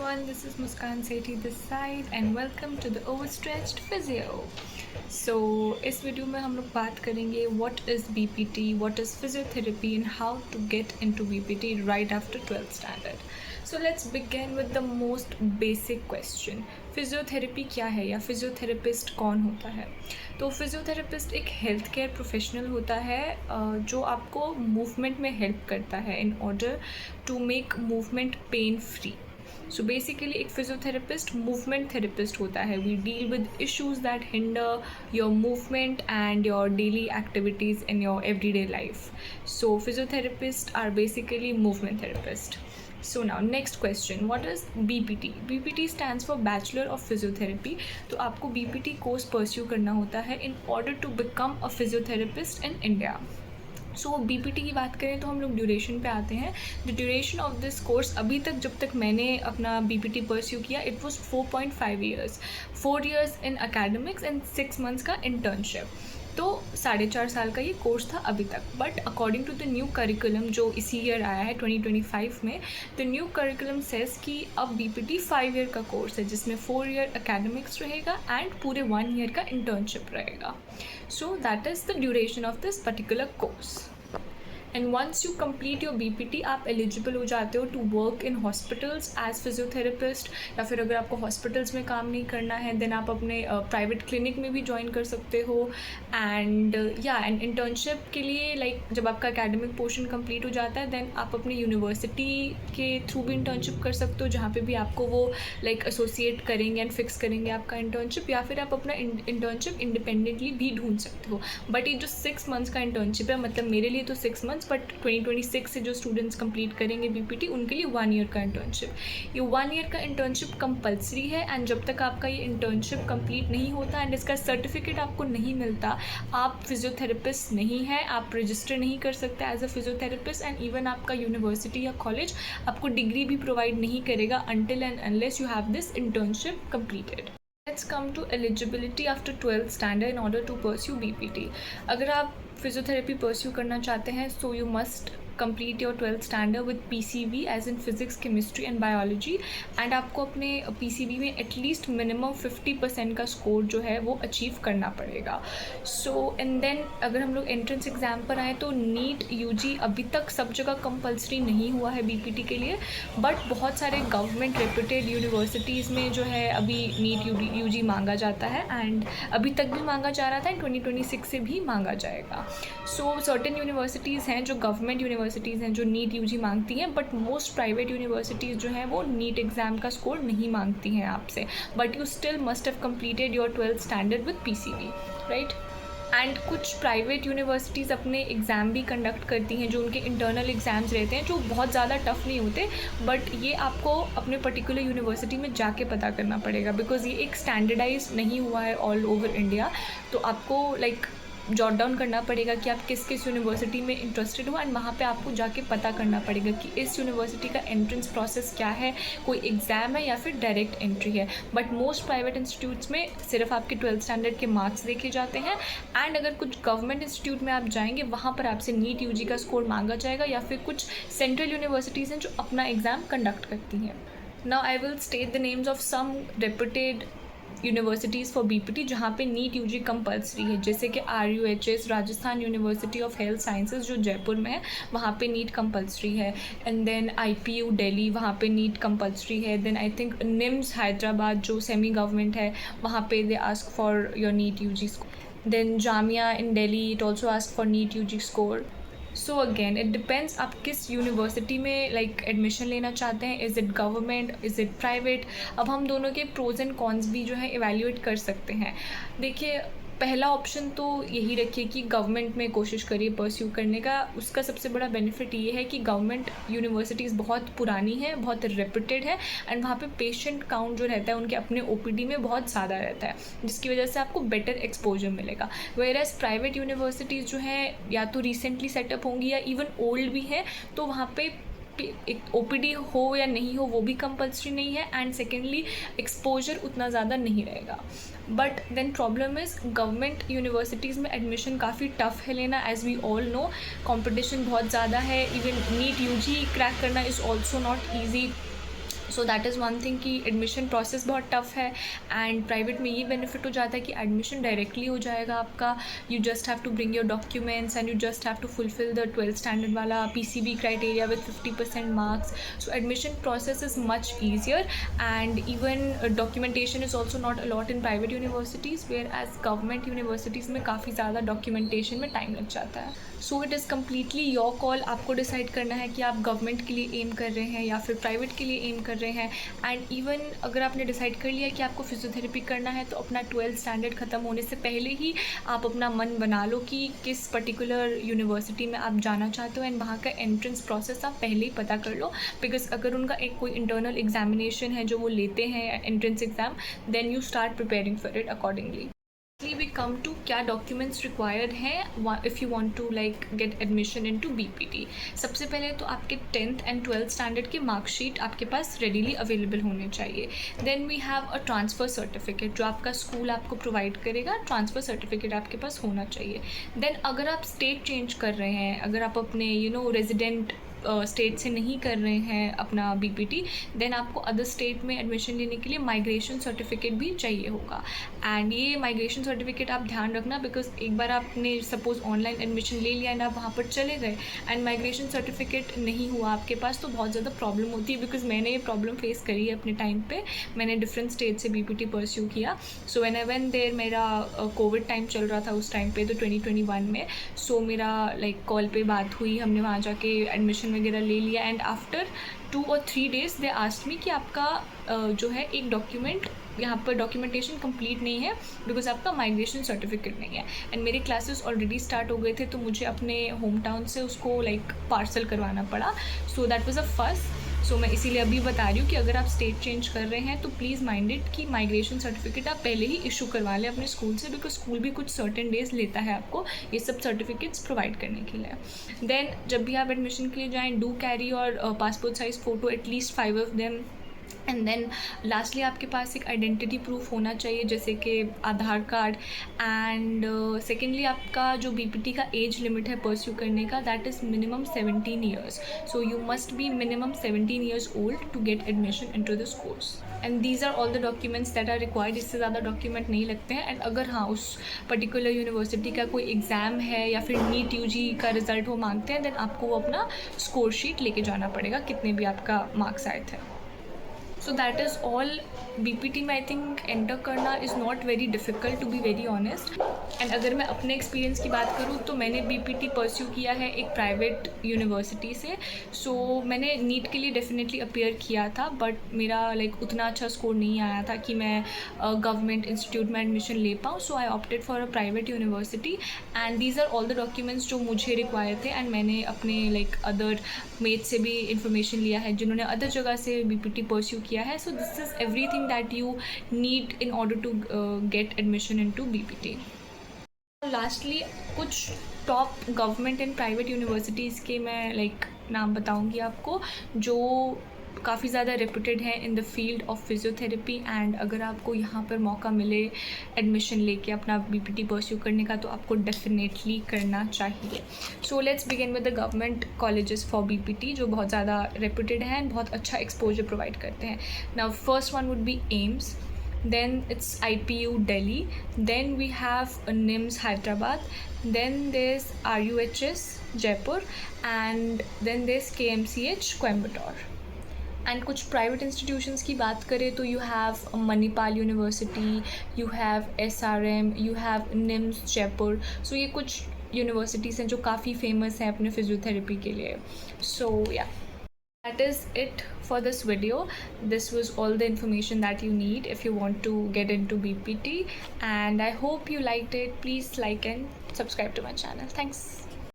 everyone, this is Muskan Sethi this side and welcome to the Overstretched Physio. So इस video में हम लोग बात करेंगे what is BPT, what is physiotherapy and how to get into BPT right after 12th standard. So let's begin with the most basic question. Physiotherapy क्या है या physiotherapist कौन होता है? तो फिजियोथेरेपिस्ट एक हेल्थ केयर प्रोफेशनल होता है जो आपको मूवमेंट में हेल्प करता है in order to make movement pain free. So basically एक फिजियोथेरेपिस्ट मूवमेंट थेरेपिस्ट होता है. We deal with issues that hinder your movement and your daily activities in your everyday life. So physiotherapist are basically movement therapist. So now next question, what is BPT? BPT stands for Bachelor of Physiotherapy. तो आपको BPT course pursue करना होता है in order to become a physiotherapist in India. So BPT की बात करें तो हम लोग ड्यूरेशन पे आते हैं. The duration of this course अभी तक जब तक मैंने अपना BPT परस्यू किया it was 4.5 years. 4 years in academics and 6 months का इंटर्नशिप. तो 4.5 साल का ये कोर्स था अभी तक. But according to the new curriculum जो इसी ईयर आया है 2025 में, द न्यू करिकुलम सेज कि अब BPT 5 year का कोर्स है जिसमें 4 year अकेडमिक्स रहेगा एंड पूरे 1 year का इंटर्नशिप रहेगा. So that is the duration of this particular course. And once you complete your BPT आप एलिजिबल हो जाते हो to work in hospitals as physiotherapist. या फिर अगर आपको हॉस्पिटल्स में काम नहीं करना है देन आप अपने प्राइवेट क्लिनिक में भी ज्वाइन कर सकते हो. एंड एंड इंटर्नशिप के लिए जब आपका एकेडमिक पोर्शन कंप्लीट हो जाता है देन आप अपनी यूनिवर्सिटी के थ्रू भी इंटर्नशिप कर सकते हो जहाँ पे भी आपको वो एसोसिएट करेंगे एंड फिक्स करेंगे आपका इंटर्नशिप. या फिर आप अपना इंटर्नशिप इंडिपेंडेंटली भी ढूंढ सकते हो. बट ये जो 6 months का इंटर्नशिप है, मतलब मेरे लिए तो 6 months, बट 2026 से जो स्टूडेंट्स कंप्लीट करेंगे BPT उनके लिए 1 year का इंटर्नशिप. ये 1 year का इंटर्नशिप कंपलसरी है एंड जब तक आपका ये इंटर्नशिप कंप्लीट नहीं होता एंड इसका सर्टिफिकेट आपको नहीं मिलता आप फिजियोथेरेपिस्ट नहीं है, आप रजिस्टर नहीं कर सकते as a physiotherapist. And even आपका यूनिवर्सिटी या कॉलेज आपको डिग्री भी प्रोवाइड नहीं करेगा until and unless you have this internship completed. Let's come to eligibility after 12th standard in order to pursue BPT. अगर आप फिजियोथेरेपी परस्यू करना चाहते हैं so you must complete your 12th standard with PCB as in physics, chemistry and biology. And आपको अपने PCB में at least minimum 50% का score जो है वो अचीव करना पड़ेगा. सो एंड देन अगर हम लोग एंट्रेंस एग्ज़ाम पर आए तो नीट UG अभी तक सब जगह कंपलसरी नहीं हुआ है BPT के लिए. बट बहुत सारे गवर्नमेंट रेप्यूटेड यूनिवर्सिटीज़ में जो है अभी नीट UG मांगा जाता है एंड अभी तक भी मांगा जा रहा था एंड 2026 से भी मांगा जाएगा. सो सर्टेन यूनिवर्सिटीज़ हैं जो गवर्नमेंट यूनिवर्सिटीज़ हैं जो नीट UG मांगती हैं, बट मोस्ट प्राइवेट यूनिवर्सिटीज़ जो हैं वो नीट एग्ज़ाम का स्कोर नहीं मांगती हैं आपसे. But you still must have completed your 12th standard with PCB, right. And कुछ प्राइवेट यूनिवर्सिटीज़ अपने एग्ज़ाम भी कंडक्ट करती हैं जो उनके इंटरनल एग्ज़ाम्स रहते हैं जो बहुत ज़्यादा टफ नहीं होते. बट ये आपको अपने पर्टिकुलर यूनिवर्सिटी में जाके पता करना पड़ेगा बिकॉज ये एक स्टैंडर्डाइज नहीं हुआ है ऑल ओवर इंडिया. तो आपको जॉट डाउन करना पड़ेगा कि आप किस किस यूनिवर्सिटी में इंटरेस्टेड हो एंड वहाँ पे आपको जाके पता करना पड़ेगा कि इस यूनिवर्सिटी का एंट्रेंस प्रोसेस क्या है, कोई एग्ज़ाम है या फिर डायरेक्ट एंट्री है. बट मोस्ट प्राइवेट इंस्टीट्यूट्स में सिर्फ आपके 12th standard के मार्क्स देखे जाते हैं. एंड अगर कुछ गवर्नमेंट इंस्टीट्यूट में आप जाएंगे वहाँ पर आपसे नीट UG का स्कोर मांगा जाएगा या फिर कुछ सेंट्रल यूनिवर्सिटीज़ हैं जो अपना एग्ज़ाम कंडक्ट करती हैं. Now I will state the names of some reputed universities for BPT जहाँ पे नीट UG कंपलसरी है, जैसे कि RUHS Rajasthan university of health sciences जो जयपुर में है वहाँ पे नीट कंपलसरी है. एंड देन IPU दिल्ली वहाँ पे नीट कंपलसरी है. Then I think NIMS Hyderabad जो सेमी गवर्नमेंट है वहाँ पे they ask for your NEET UG score. Then Jamia in Delhi it also ask for NEET UG score. So again it depends आप किस university में एडमिशन लेना चाहते हैं. Is it government, is it private. अब हम दोनों के प्रोज एंड कॉन्स भी जो है इवैल्यूएट कर सकते हैं. देखिए पहला ऑप्शन तो यही रखिए कि गवर्नमेंट में कोशिश करिए परस्यू करने का. उसका सबसे बड़ा बेनिफिट ये है कि गवर्नमेंट यूनिवर्सिटीज़ बहुत पुरानी है, बहुत रेप्यूटेड है एंड वहाँ पे पेशेंट काउंट जो रहता है उनके अपने OPD में बहुत ज़्यादा रहता है जिसकी वजह से आपको बेटर एक्सपोजर मिलेगा. वेयरएज प्राइवेट यूनिवर्सिटीज़ जो हैं या तो रिसेंटली सेटअप होंगी या इवन ओल्ड भी हैं तो वहाँ पे एक OPD हो या नहीं हो वो भी कंपलसरी नहीं है. एंड सेकेंडली एक्सपोजर उतना ज़्यादा नहीं रहेगा. But then problem is government universities में एडमिशन काफ़ी टफ है लेना. As we all know competition बहुत ज़्यादा है. इवन नीट UG क्रैक करना is also not easy. So that is one thing कि एडमिशन प्रोसेस बहुत टफ है। एंड प्राइवेट में ये बेनिफिट हो जाता है कि एडमिशन डायरेक्टली हो जाएगा आपका। You just have to bring your documents and you just have to fulfil the 12th standard वाला PCB criteria with 50% marks. So admission process is much easier and even documentation is also not a lot in private universities, whereas government universities में काफ़ी ज़्यादा documentation में time लग जाता है। So it is completely your call, आपको decide करना है कि आप गवर्नमेंट के लिए एम कर रहे हैं या फिर प्राइवेट के लिए एम कर रहे हैं। एंड इवन अगर आपने डिसाइड कर लिया कि आपको फिजियोथेरेपी करना है तो अपना 12th स्टैंडर्ड ख़त्म होने से पहले ही आप अपना मन बना लो कि किस पर्टिकुलर यूनिवर्सिटी में आप जाना चाहते हो एंड वहाँ का एंट्रेंस प्रोसेस आप पहले ही पता कर लो। बिकॉज अगर उनका एक कोई इंटरनल एग्जामिनेशन है जो वो लेते हैं entrance exam, then you start preparing for it accordingly. We come to क्या डॉक्यूमेंट्स रिक्वायर्ड हैं if you want to like get admission into BPT। सबसे पहले तो आपके 10th एंड 12th स्टैंडर्ड के मार्कशीट आपके पास रेडीली अवेलेबल होने चाहिए। Then we have a transfer certificate जो आपका स्कूल आपको प्रोवाइड करेगा। ट्रांसफ़र सर्टिफिकेट आपके पास होना चाहिए। देन अगर आप स्टेट चेंज कर रहे हैं, अगर आप अपने रेजिडेंट स्टेट से नहीं कर रहे हैं अपना BPT, देन आपको अदर स्टेट में एडमिशन लेने के लिए माइग्रेशन सर्टिफिकेट भी चाहिए होगा। एंड ये माइग्रेशन सर्टिफिकेट आप ध्यान रखना, बिकॉज एक बार आपने सपोज़ ऑनलाइन एडमिशन ले लिया एंड आप वहाँ पर चले गए एंड माइग्रेशन सर्टिफिकेट नहीं हुआ आपके पास तो बहुत ज़्यादा प्रॉब्लम होती है। बिकॉज मैंने ये प्रॉब्लम फेस करी है अपने टाइम पे, मैंने डिफरेंट स्टेट से BPT परस्यू किया। So when I went there, मेरा कोविड टाइम चल रहा था उस टाइम पे, तो 2021 में। सो मेरा लाइक कॉल पे बात हुई, हमने वहाँ जाके एडमिशन वगैरह ले लिया and after 2 or 3 days they asked me कि आपका जो है एक डॉक्यूमेंट यहाँ पर डॉक्यूमेंटेशन कंप्लीट नहीं है बिकॉज आपका माइग्रेशन सर्टिफिकेट नहीं है। एंड मेरे क्लासेस ऑलरेडी स्टार्ट हो गए थे तो मुझे अपने होम टाउन से उसको लाइक पार्सल करवाना पड़ा। So that was a first. So मैं इसीलिए अभी बता रही हूँ कि अगर आप स्टेट चेंज कर रहे हैं तो प्लीज़ माइंड इट कि माइग्रेशन सर्टिफिकेट आप पहले ही इशू करवा लें अपने स्कूल से, बिकॉज स्कूल भी कुछ सर्टेन डेज लेता है आपको ये सब सर्टिफिकेट्स प्रोवाइड करने के लिए। देन जब भी आप एडमिशन के लिए जाएँ, डू कैरी और passport size photo at least 5 of them। And then lastly आपके पास एक आइडेंटिटी प्रूफ होना चाहिए जैसे कि आधार कार्ड। एंड सेकेंडली आपका जो BPT का एज लिमिट है परस्यू करने का, that is minimum 17 years। So you must be minimum 17 years old to get admission into this course. And these are all the documents that are required. इससे ज़्यादा document नहीं लगते हैं। And अगर हाँ उस पर्टिकुलर यूनिवर्सिटी का कोई एग्ज़ाम है या फिर नीट UG का रिज़ल्ट वो मांगते हैं, देन आपको वो अपना स्कोर शीट लेके जाना पड़ेगा कितने भी आपका मार्क्स आए थे। So that is all. BPT में आई थिंक एंटर करना is not very difficult to be very honest. And अगर मैं अपने एक्सपीरियंस की बात करूँ तो मैंने BPT परस्यू किया है एक प्राइवेट यूनिवर्सिटी से। सो मैंने नीट के लिए डेफिनेटली अपीयर किया था बट मेरा लाइक उतना अच्छा स्कोर नहीं आया था कि मैं गवर्नमेंट इंस्टीट्यूट में एडमिशन ले पाऊँ। So I opted for a private university and these are all the documents जो मुझे रिक्वायर थे। एंड मैंने अपने लाइक अदर मेट से भी इंफॉर्मेशन लिया है जिन्होंने अदर जगह से BPT परस्यू किया है। So this is everything that you need in order to get admission into BPT. Lastly, कुछ top government and private universities के मैं लाइक नाम बताऊंगी आपको जो काफ़ी ज़्यादा रेपुटेड है in the field of physiotherapy. And अगर आपको यहाँ पर मौका मिले एडमिशन लेके अपना BPT परस्यू करने का तो आपको डेफिनेटली करना चाहिए। So let's begin with the government colleges for BPT जो बहुत ज़्यादा रेपुटेड हैं एंड बहुत अच्छा एक्सपोजर प्रोवाइड करते हैं। Now first one would be AIIMS, then it's IPU Delhi, then we have NIMS Hyderabad, then there's RUHS Jaipur, and then there's KMCH Coimbatore। And कुछ private institutions की बात करें तो you have Manipal university, you have SRM, you have NIMS Jaipur. So ये कुछ universities हैं जो काफ़ी फेमस हैं अपने फिजियोथेरेपी के लिए। सो या that is it for this video. This was all the information that you need if you want to get into BPT and I hope you liked it. Please like and subscribe to my channel. Thanks.